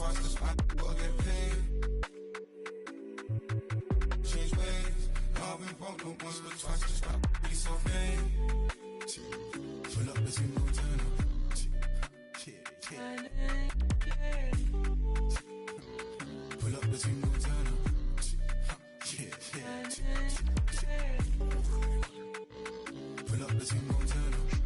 watch the spot, will get paid. Change ways, I've been broke no once but twice, just stop be so vain. Pull up, let's go turn up. Pull up, let's go turn up. Pull up, let's go turn up.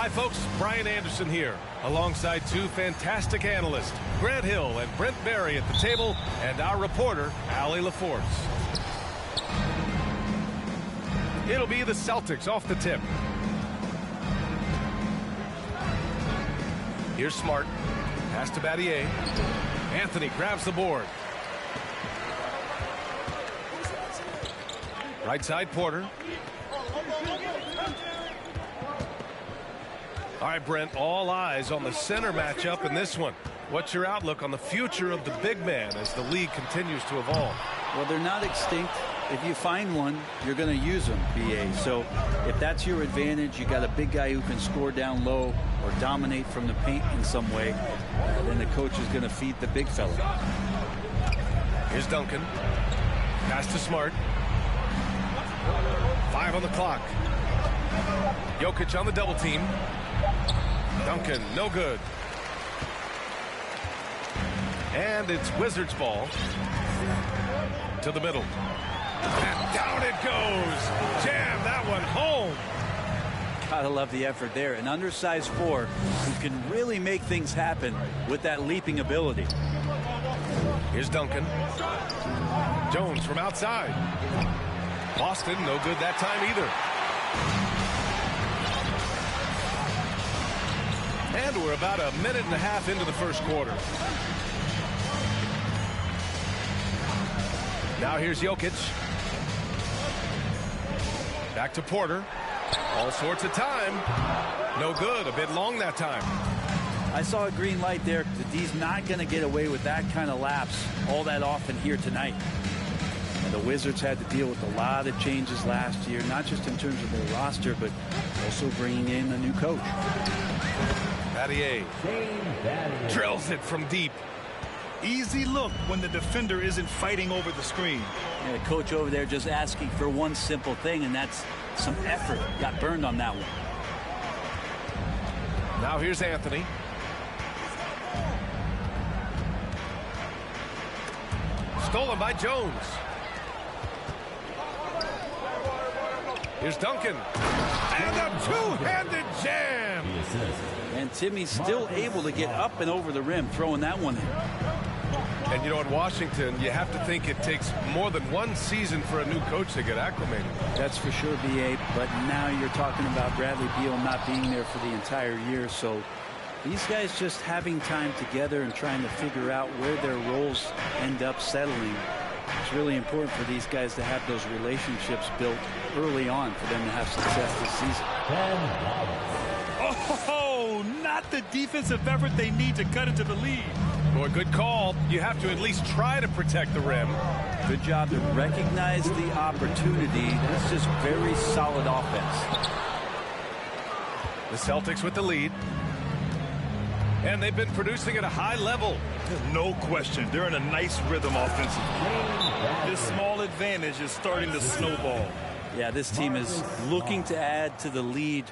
Hi, folks. Brian Anderson here, alongside two fantastic analysts, Grant Hill and Brent Barry at the table, and our reporter, Allie LaForce. It'll be the Celtics off the tip. Here's Smart. Pass to Battier. Anthony grabs the board. Right side, Porter. All right, Brent, all eyes on the center matchup in this one. What's your outlook on the future of the big man as the league continues to evolve? Well, they're not extinct. If you find one, you're going to use them, BA. So if that's your advantage, you got a big guy who can score down low or dominate from the paint in some way, then the coach is going to feed the big fella. Here's Duncan. Pass to Smart. 5 on the clock. Jokic on the double team. Duncan, no good. And it's Wizards ball. To the middle. And down it goes. Jam that one home. Gotta love the effort there. An undersized 4 who can really make things happen with that leaping ability. Here's Duncan. Jones from outside. Boston, no good that time either. And we're about a minute and a half into the first quarter. Now here's Jokic. Back to Porter. All sorts of time. No good. A bit long that time. I saw a green light there. The D's not going to get away with that kind of lapse all that often here tonight. And the Wizards had to deal with a lot of changes last year, not just in terms of their roster, but also bringing in a new coach. Battier drills it from deep. Easy look when the defender isn't fighting over the screen. Yeah, the coach over there just asking for one simple thing, and that's some effort. Got burned on that one. Now here's Anthony. Stolen by Jones. Here's Duncan. And a two-handed jam. And Timmy's still able to get up and over the rim, throwing that one in. And you know, in Washington, you have to think it takes more than one season for a new coach to get acclimated. That's for sure, B.A. But now you're talking about Bradley Beal not being there for the entire year. So these guys just having time together and trying to figure out where their roles end up settling. It's really important for these guys to have those relationships built early on for them to have success this season. Oh, not the defensive effort they need to cut into the lead. Boy, good call. You have to at least try to protect the rim. Good job to recognize the opportunity. That's just very solid offense. The Celtics with the lead. And they've been producing at a high level. No question. They're in a nice rhythm offensively. This small advantage is starting to snowball. Yeah, this team is looking to add to the lead,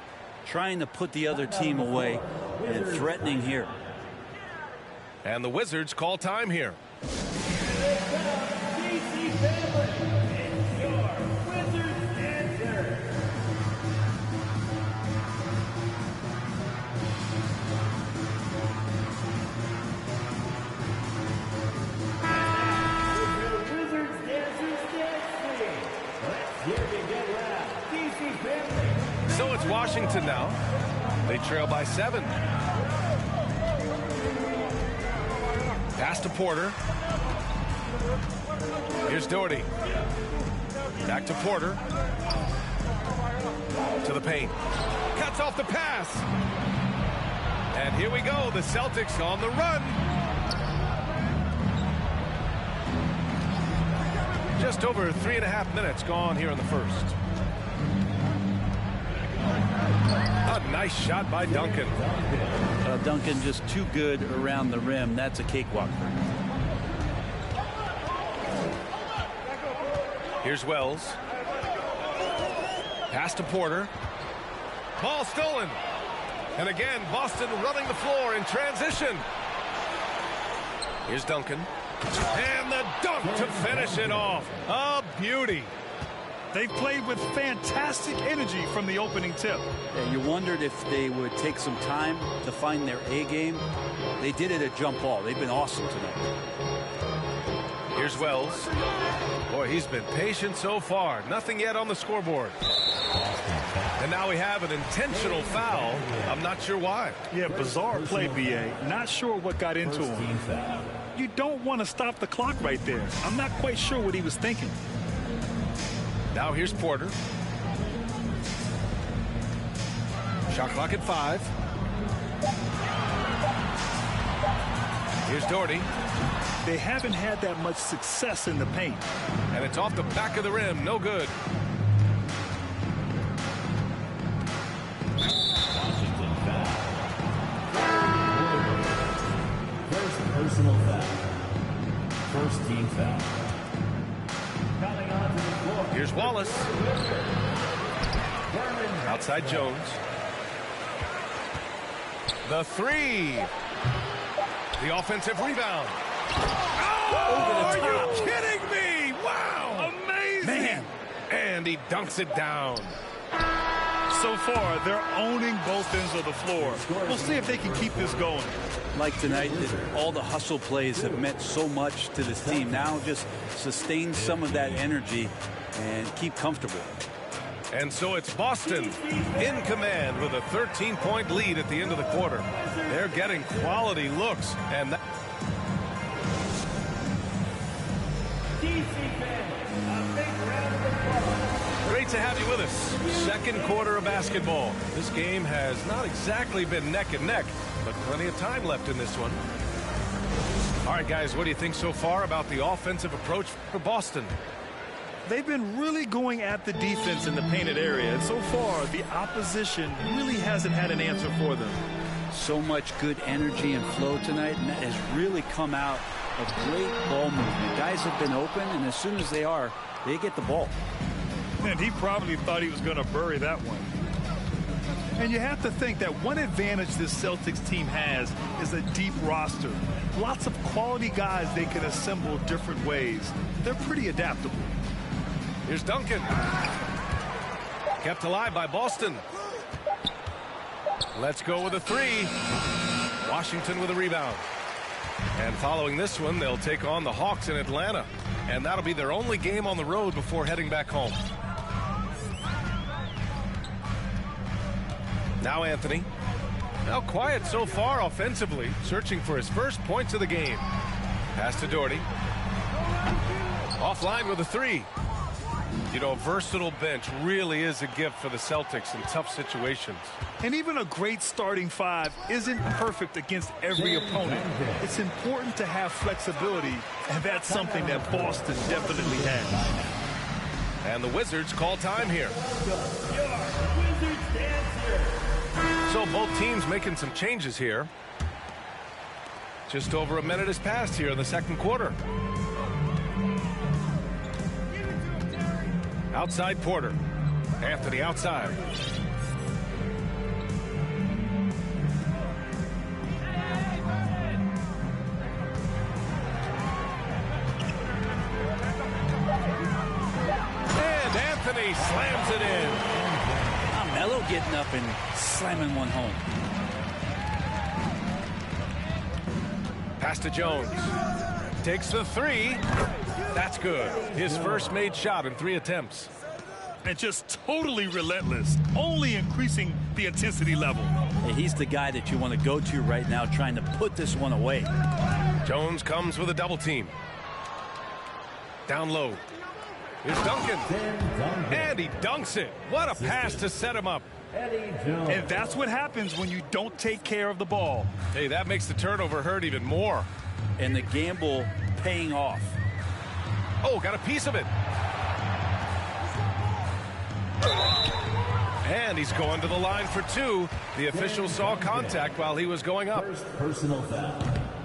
trying to put the other team away, and threatening here. And the Wizards call time here. So it's Washington now. They trail by 7. Pass to Porter. Here's Doherty. Back to Porter. To the paint. Cuts off the pass. And here we go. The Celtics on the run. Just over 3.5 minutes gone here in the first. A nice shot by Duncan. Duncan just too good around the rim. That's a cakewalk for him. Here's Wells. Pass to Porter. Ball stolen. And again, Boston running the floor in transition. Here's Duncan. And the dunk to finish it off. A beauty. They've played with fantastic energy from the opening tip. Yeah, you wondered if they would take some time to find their A game. They did it at jump ball. They've been awesome tonight. Here's Wells. Boy, he's been patient so far. Nothing yet on the scoreboard. And now we have an intentional foul. I'm not sure why. Yeah, bizarre play, B.A. Not sure what got into him. You don't want to stop the clock right there. I'm not quite sure what he was thinking. Now here's Porter. Shot clock at 5. Here's Doherty. They haven't had that much success in the paint. And it's off the back of the rim. No good. Washington foul. First personal foul. First team foul. Coming onto the floor. Here's Wallace. Outside Jones. The 3. The offensive rebound. Oh, are you kidding me? Wow. Amazing. Man. And he dunks it down. So far, they're owning both ends of the floor. We'll see if they can keep this going. Like tonight, all the hustle plays have meant so much to this team. Now just sustain some of that energy and keep comfortable. And so it's Boston in command with a 13-point lead at the end of the quarter. They're getting quality looks. And that great to have you with us. Second quarter of basketball. This game has not exactly been neck and neck, but plenty of time left in this one. All right, guys, what do you think so far about the offensive approach for Boston? They've been really going at the defense in the painted area, and so far the opposition really hasn't had an answer for them. So much good energy and flow tonight, and that has really come out of great ball movement. Guys have been open, and as soon as they are, they get the ball. And he probably thought he was going to bury that one. And you have to think that one advantage this Celtics team has is a deep roster. Lots of quality guys they can assemble different ways. They're pretty adaptable. Here's Duncan. Kept alive by Boston. Let's go with a three. Washington with a rebound. And following this one, they'll take on the Hawks in Atlanta. And that'll be their only game on the road before heading back home. Now Anthony. Now quiet so far offensively, searching for his first points of the game. Pass to Doherty. Offline with a three. You know, a versatile bench really is a gift for the Celtics in tough situations. And even a great starting five isn't perfect against every opponent. It's important to have flexibility, and that's something that Boston definitely has. And the Wizards call time here. So both teams making some changes here. Just over a minute has passed here in the second quarter. Outside Porter. Anthony outside. And Anthony slams it in. Melo getting up and slamming one home. Pass to Jones. Takes the three. That's good. His first made shot in 3 attempts. And just totally relentless, only increasing the intensity level. Hey, he's the guy that you want to go to right now, trying to put this one away. Jones comes with a double team. Down low. Here's Duncan. And he dunks it. What a pass to set him up. And that's what happens when you don't take care of the ball. Hey, that makes the turnover hurt even more. And the gamble paying off. Oh, got a piece of it. And he's going to the line for 2. The official saw contact while he was going up. Personal foul.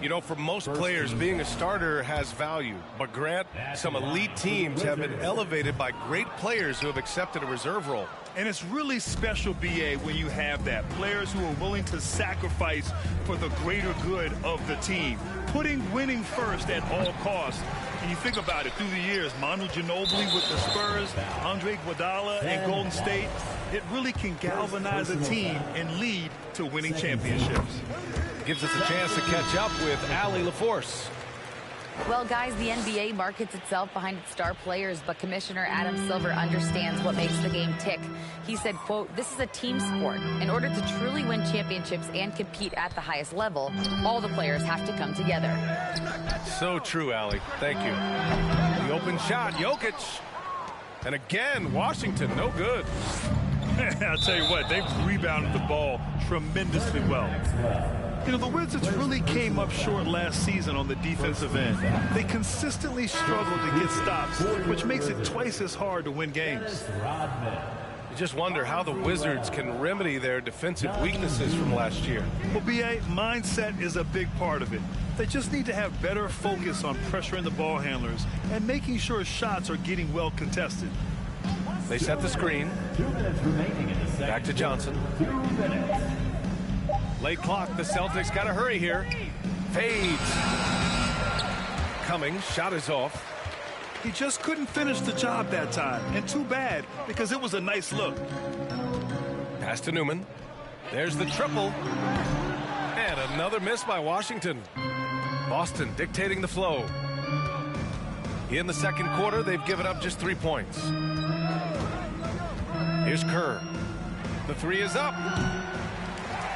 You know, for most players, being a starter has value. But, Grant, some elite teams have been elevated by great players who have accepted a reserve role. And it's really special, B.A., when you have that. Players who are willing to sacrifice for the greater good of the team. Putting winning first at all costs. And you think about it, through the years, Manu Ginobili with the Spurs, Andre Iguodala and Golden State, it really can galvanize a team and lead to winning championships. Gives us a chance to catch up with Allie LaForce. Well, guys, the NBA markets itself behind its star players, but Commissioner Adam Silver understands what makes the game tick. He said, quote, "This is a team sport. In order to truly win championships and compete at the highest level, all the players have to come together." So true, Allie. Thank you. The open shot, Jokic. And again, Washington, no good. I'll tell you what, they've rebounded the ball tremendously well. You know, the Wizards really came up short last season on the defensive end. They consistently struggle to get stops, which makes it twice as hard to win games. You just wonder how the Wizards can remedy their defensive weaknesses from last year. Well, B.A., mindset is a big part of it. They just need to have better focus on pressuring the ball handlers and making sure shots are getting well contested. They set the screen. 2 minutes remaining in the second. Back to Johnson. 2 minutes. Late clock. The Celtics got to hurry here. Fades. Cummings. Shot is off. He just couldn't finish the job that time. And too bad, because it was a nice look. Pass to Newman. There's the triple. And another miss by Washington. Boston dictating the flow. In the second quarter, they've given up just 3 points. Here's Kerr. The three is up.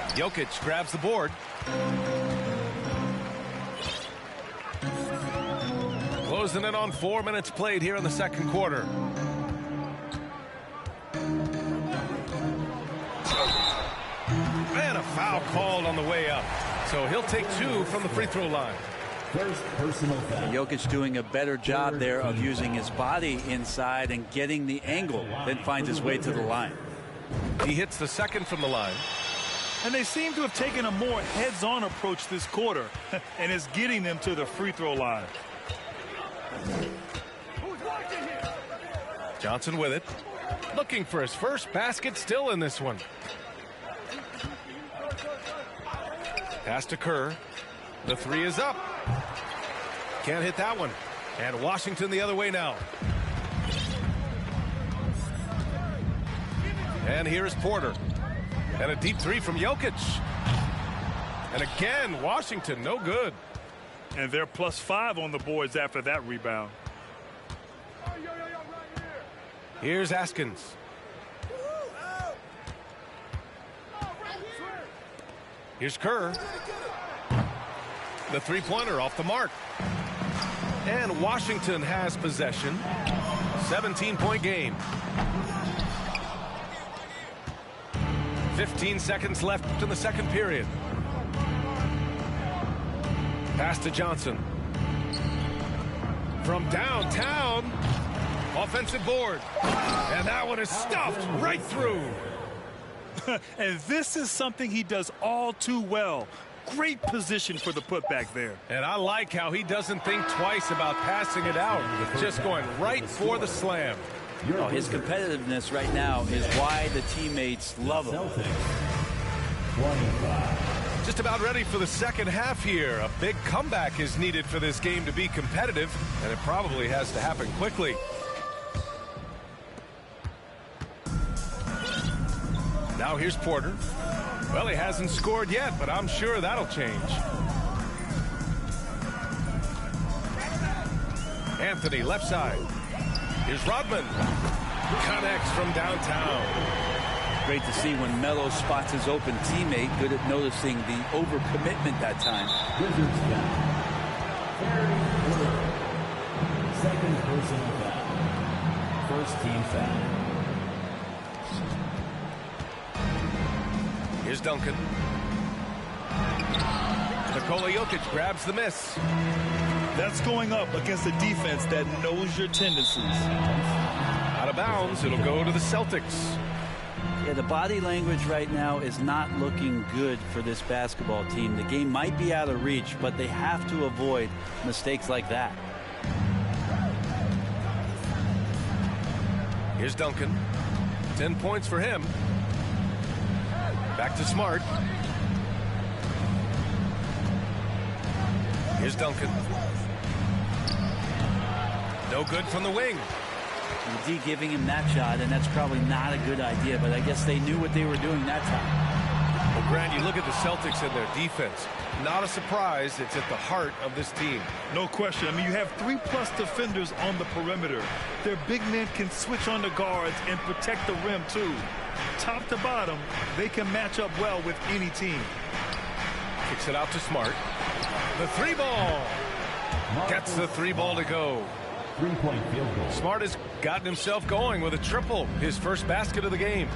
Jokic grabs the board. Closing in on 4 minutes played here in the second quarter. And a foul called on the way up. So he'll take 2 from the free throw line. First personal foul. Jokic doing a better job there of using his body inside and getting the angle, then finds his way to the line. He hits the second from the line. And they seem to have taken a more heads-on approach this quarter, and it's getting them to the free throw line. Johnson with it. Looking for his first basket, still in this one. Pass to Kerr. The three is up. Can't hit that one. And Washington the other way now. And here's Porter. And a deep three from Jokic. And again, Washington, no good. And they're +5 on the boards after that rebound. Here's Askins. Here's Kerr. The three-pointer off the mark. And Washington has possession. 17-point game. 15 seconds left in the second period. Pass to Johnson. From downtown. Offensive board. And that one is stuffed right through. And this is something he does all too well. Great position for the putback there. And I like how he doesn't think twice about passing it out. Just going right for the slam. Oh, his competitiveness right now is why the teammates love him. Celtics, 25. Just about ready for the second half here. A big comeback is needed for this game to be competitive, and it probably has to happen quickly. Now here's Porter. Well, he hasn't scored yet, but I'm sure that'll change. Anthony, left side. Here's Rodman. Connects from downtown. Great to see when Melo spots his open teammate. Good at noticing the overcommitment that time. Wizards foul. Third quarter. Second personal foul. First team foul. Here's Duncan. Nikola Jokic grabs the miss. That's going up against a defense that knows your tendencies. Out of bounds, it'll go to the Celtics. Yeah, the body language right now is not looking good for this basketball team. The game might be out of reach, but they have to avoid mistakes like that. Here's Duncan. 10 points for him. Back to Smart. Here's Duncan. No good from the wing. The D giving him that shot, and that's probably not a good idea, but I guess they knew what they were doing that time. Well, Grant, you look at the Celtics and their defense. Not a surprise. It's at the heart of this team. No question. I mean, you have 3+ defenders on the perimeter. Their big men can switch on the guards and protect the rim, too. Top to bottom, they can match up well with any team. Kicks it out to Smart. The three ball. Gets the three ball to go. 3-point field goal. Smart has gotten himself going with a triple. His first basket of the game.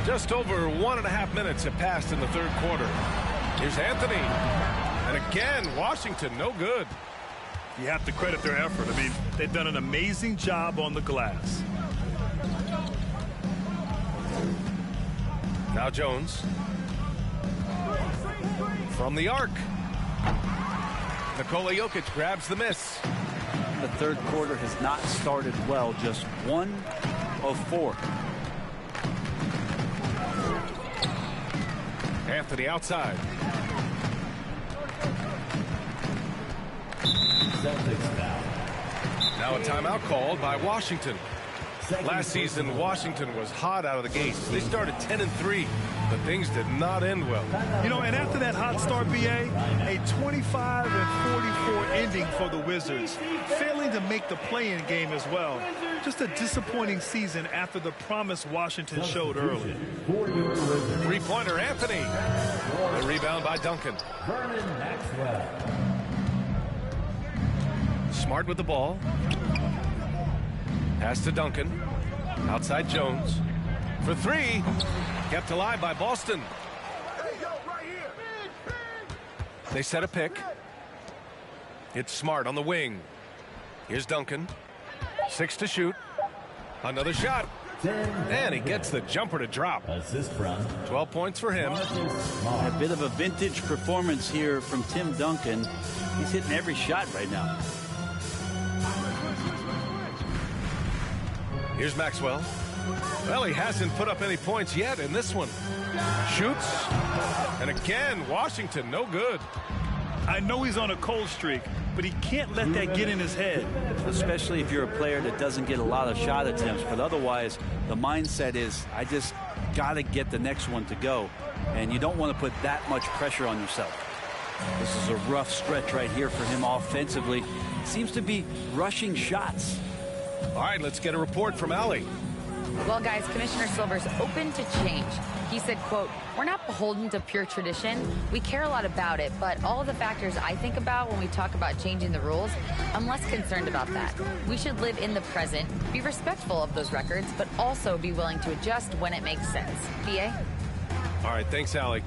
Just over 1.5 minutes have passed in the third quarter. Here's Anthony. And again, Washington, no good. You have to credit their effort. I mean, they've done an amazing job on the glass. Now Jones. From the arc. Nikola Jokic grabs the miss. The third quarter has not started well, just 1 of 4. Anthony outside. Celtics foul. Now a timeout called by Washington. Last season, Washington was hot out of the gates. They started 10-3, but things did not end well. You know, and after that hot start, BA, a 25-44 ending for the Wizards, failing to make the play-in game as well. Just a disappointing season after the promise Washington showed early. Three-pointer, Anthony. The rebound by Duncan. Vernon Maxwell. Smart with the ball. Pass to Duncan. Outside Jones. For three. Kept alive by Boston. They set a pick. It's Smart on the wing. Here's Duncan. 6 to shoot. Another shot. And he gets the jumper to drop. Assist from 12 points for him. A bit of a vintage performance here from Tim Duncan. He's hitting every shot right now. Here's Maxwell. Well, he hasn't put up any points yet in this one. Shoots. And again, Washington, no good. I know he's on a cold streak, but he can't let that get in his head. Especially if you're a player that doesn't get a lot of shot attempts. But otherwise, the mindset is, I just got to get the next one to go. And you don't want to put that much pressure on yourself. This is a rough stretch right here for him offensively. Seems to be rushing shots. All right, let's get a report from Allie. Well, guys, Commissioner Silver's open to change. He said, quote, "We're not beholden to pure tradition. We care a lot about it, but all of the factors I think about when we talk about changing the rules, I'm less concerned about that. We should live in the present, be respectful of those records, but also be willing to adjust when it makes sense." BA? All right, thanks, Allie.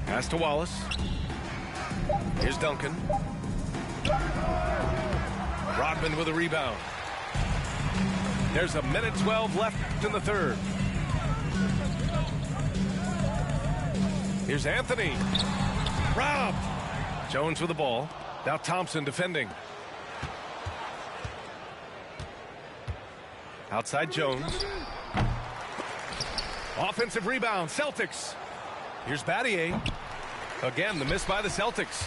Pass to Wallace. Here's Duncan. Rodman with a rebound. There's a minute 12 left in the third. Here's Anthony. Robbed. Jones with the ball. Now Thompson defending. Outside Jones. Offensive rebound, Celtics. Here's Battier. Again, the miss by the Celtics.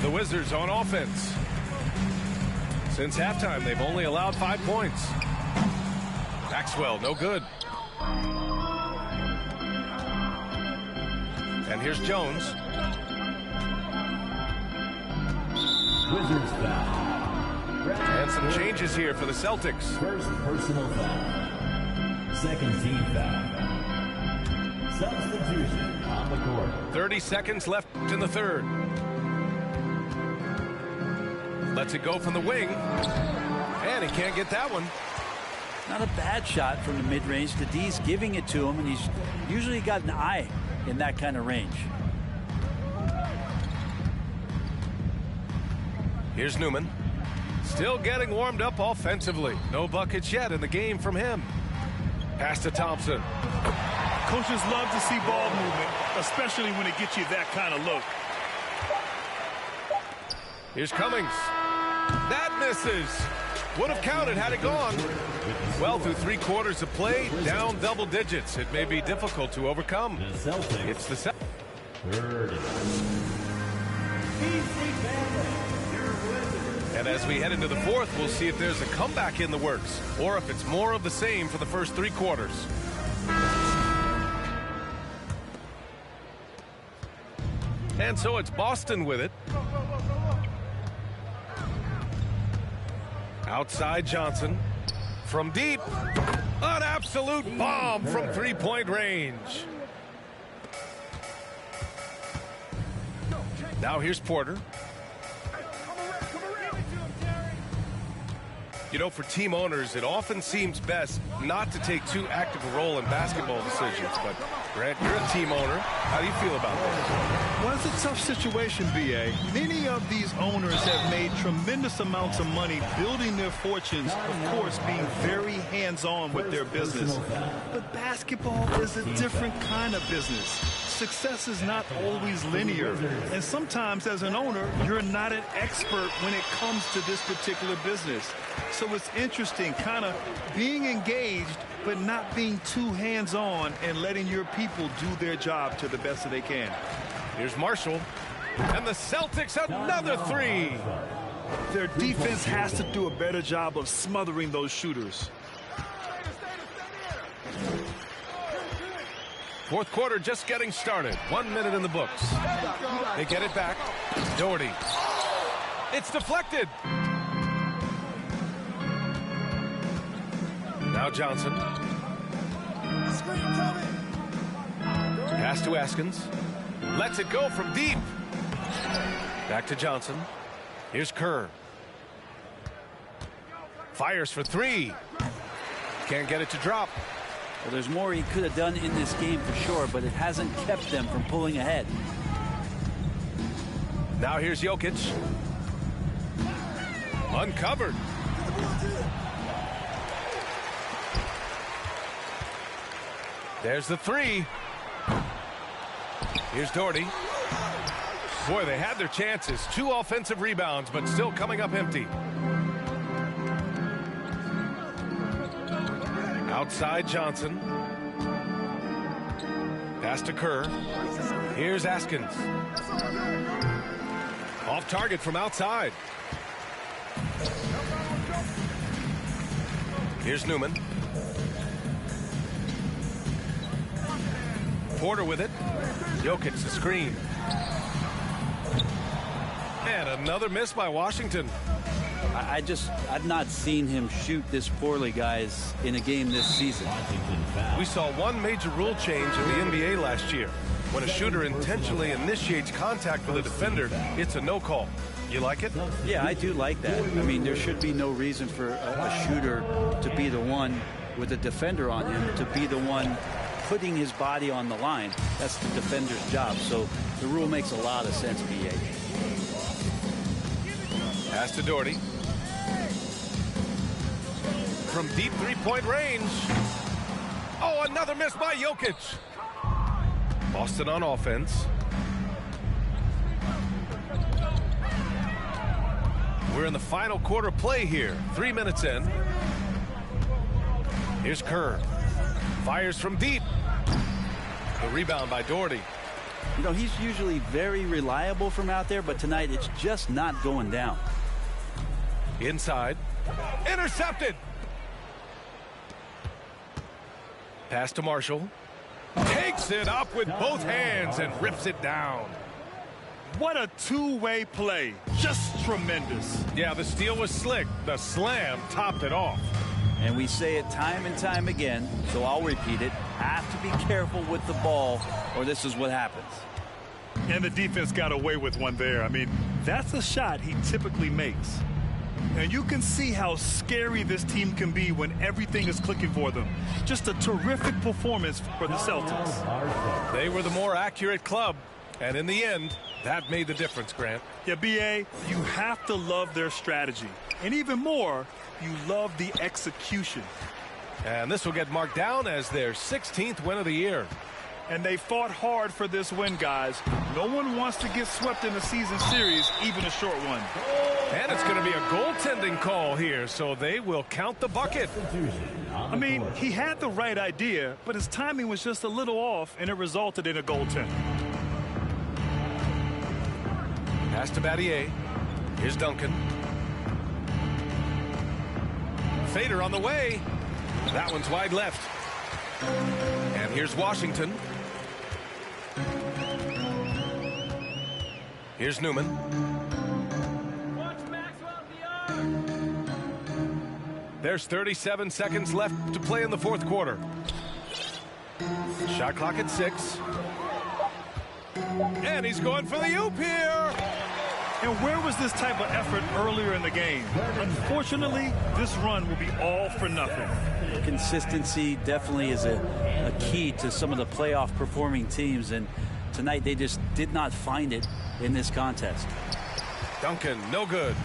The Wizards on offense. Since halftime, they've only allowed 5 points. Maxwell, no good. And here's Jones. Wizards foul. And some changes here for the Celtics. First personal foul. Second team foul. Substitution on the court. 30 seconds left in the third. Lets it go from the wing. And he can't get that one. Not a bad shot from the mid-range. The D's giving it to him, and he's usually got an eye in that kind of range. Here's Newman. Still getting warmed up offensively. No buckets yet in the game from him. Pass to Thompson. Coaches love to see ball movement, especially when it gets you that kind of look. Here's Cummings. That misses. Would have counted had it gone. Well, through 3 quarters of play, down double digits. It may be difficult to overcome. The Celtics. It's the Celtics. 30. And as we head into the fourth, we'll see if there's a comeback in the works or if it's more of the same for the first 3 quarters. And so it's Boston with it. Outside Johnson. From deep. An absolute bomb from 3-point range. Now here's Porter. You know, for team owners, it often seems best not to take too active a role in basketball decisions. But, Grant, you're a team owner. How do you feel about that? Well, it's a tough situation, B.A. Many of these owners have made tremendous amounts of money building their fortunes, of course, being very hands-on with their business. But basketball is a different kind of business. Success is not always linear. And sometimes, as an owner, you're not an expert when it comes to this particular business. So it's interesting, kind of being engaged, but not being too hands-on and letting your people do their job to the best that they can. Here's Marshall. And the Celtics, another 3. Their defense has to do a better job of smothering those shooters. Fourth quarter just getting started. 1 minute in the books. They get it back. Doherty. It's deflected. Now Johnson. Pass to Askins. Lets it go from deep. Back to Johnson. Here's Kerr. Fires for three. Can't get it to drop. Well, there's more he could have done in this game for sure, but it hasn't kept them from pulling ahead. Now here's Jokic. Uncovered. There's the three. Here's Doherty. Boy, they had their chances. 2 offensive rebounds, but still coming up empty. Outside Johnson. Pass to Kerr. Here's Askins. Off target from outside. Here's Newman. Porter with it. Jokic the screen. And another miss by Washington. I've not seen him shoot this poorly, guys, in a game this season. We saw one major rule change in the NBA last year. When a shooter intentionally initiates contact with a defender, it's a no call. You like it? Yeah, I do like that. I mean, there should be no reason for a shooter to be the one with a defender on him, to be the one putting his body on the line. That's the defender's job. So the rule makes a lot of sense, B.A. Pass to Doherty. From deep three-point range. Oh, another miss by Jokic. Boston on offense. We're in the final quarter play here. 3 minutes in. Here's Kerr. Fires from deep. The rebound by Doherty. You know, he's usually very reliable from out there, but tonight it's just not going down. Inside. Intercepted. Pass to Marshall. Takes it up with both hands and rips it down. What a two-way play. Just tremendous. Yeah, the steal was slick. The slam topped it off. And we say it time and time again, so I'll repeat it. Have to be careful with the ball, or this is what happens. And the defense got away with one there. I mean, that's a shot he typically makes. And you can see how scary this team can be when everything is clicking for them. Just a terrific performance for the Celtics. They were the more accurate club, and in the end, that made the difference, Grant. Yeah, B.A., you have to love their strategy. And even more, you love the execution. And this will get marked down as their 16th win of the year. And they fought hard for this win, guys. No one wants to get swept in a season series, even a short one. And it's going to be a goaltending call here, so they will count the bucket. I mean, he had the right idea, but his timing was just a little off, and it resulted in a goaltend. Pass to Battier. Here's Duncan. Fader on the way. That one's wide left. And here's Washington. Here's Newman. There's 37 seconds left to play in the fourth quarter. Shot clock at 6. And he's going for the oop here. And where was this type of effort earlier in the game? Unfortunately, this run will be all for nothing. Consistency definitely is a key to some of the playoff performing teams, and tonight they just did not find it in this contest. Duncan, no good.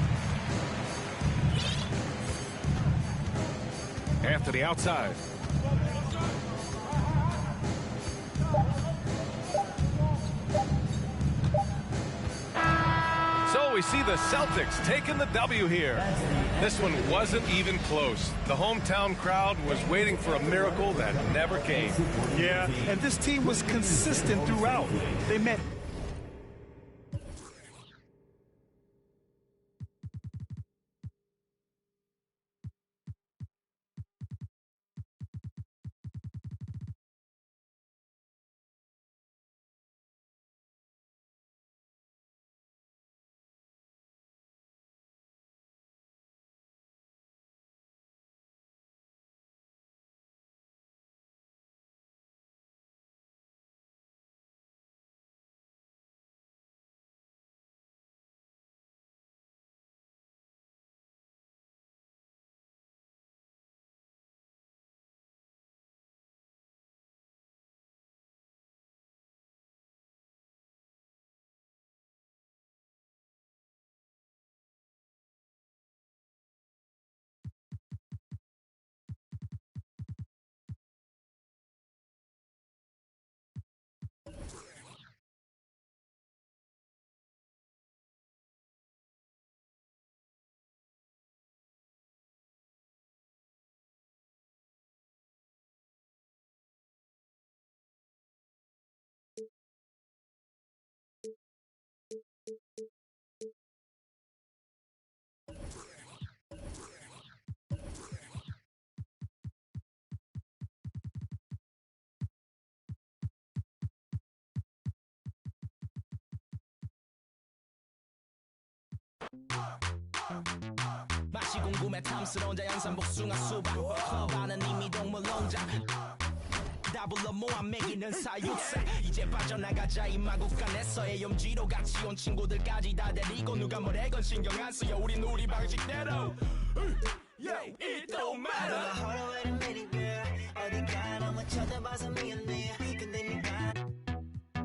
Anthony outside. So we see the Celtics taking the W here. This one wasn't even close. The hometown crowd was waiting for a miracle that never came. Yeah, and this team was consistent throughout. They met 궁금해 탐스러운 자연산 복숭아 수박 클럽 안은 이미 동물농장 다 불러 모아 먹이는 사육사 이제 빠져나가자 이 마구간에서의 염지로 같이 온 친구들까지 다 데리고 누가 뭐래건 신경 안 써요 우린 우리 방식대로 Yeah, it don't matter wait a minute girl 어디가 너무 쳐다봐서 미안해 근데 네가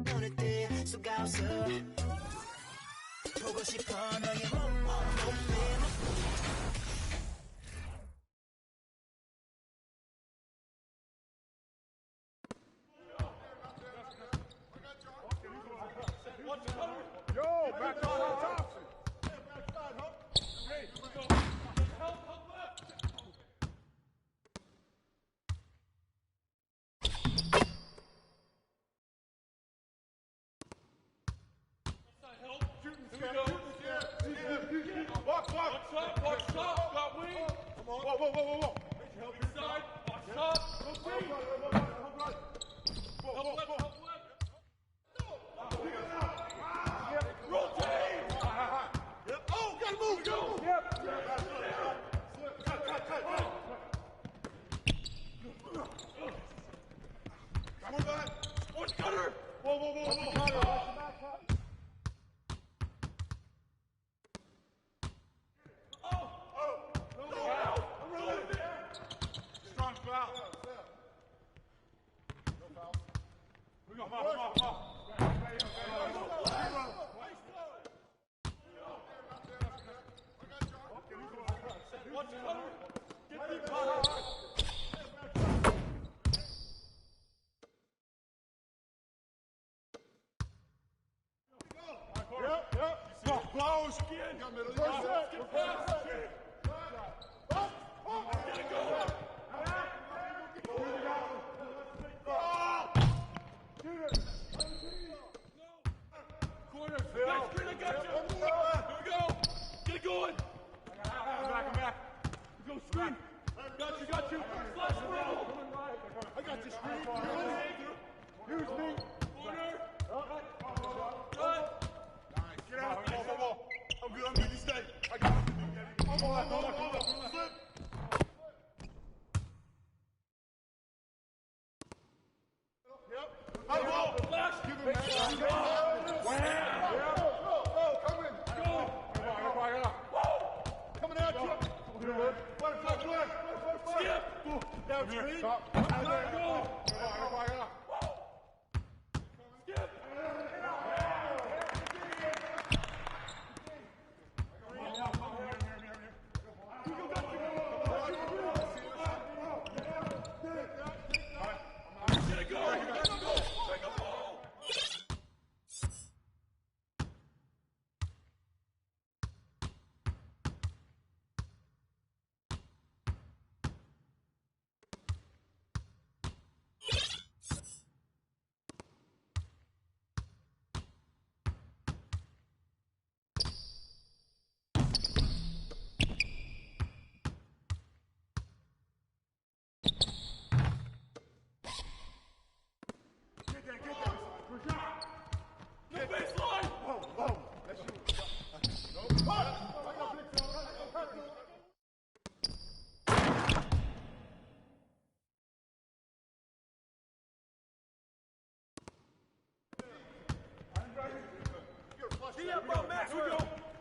눈에 뜰 수가 없어 보고 싶어 너의 몸매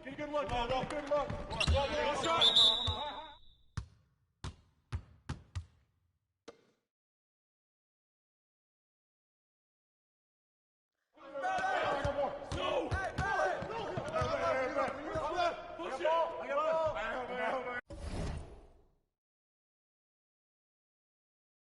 Get a good look. Good luck. Good shot.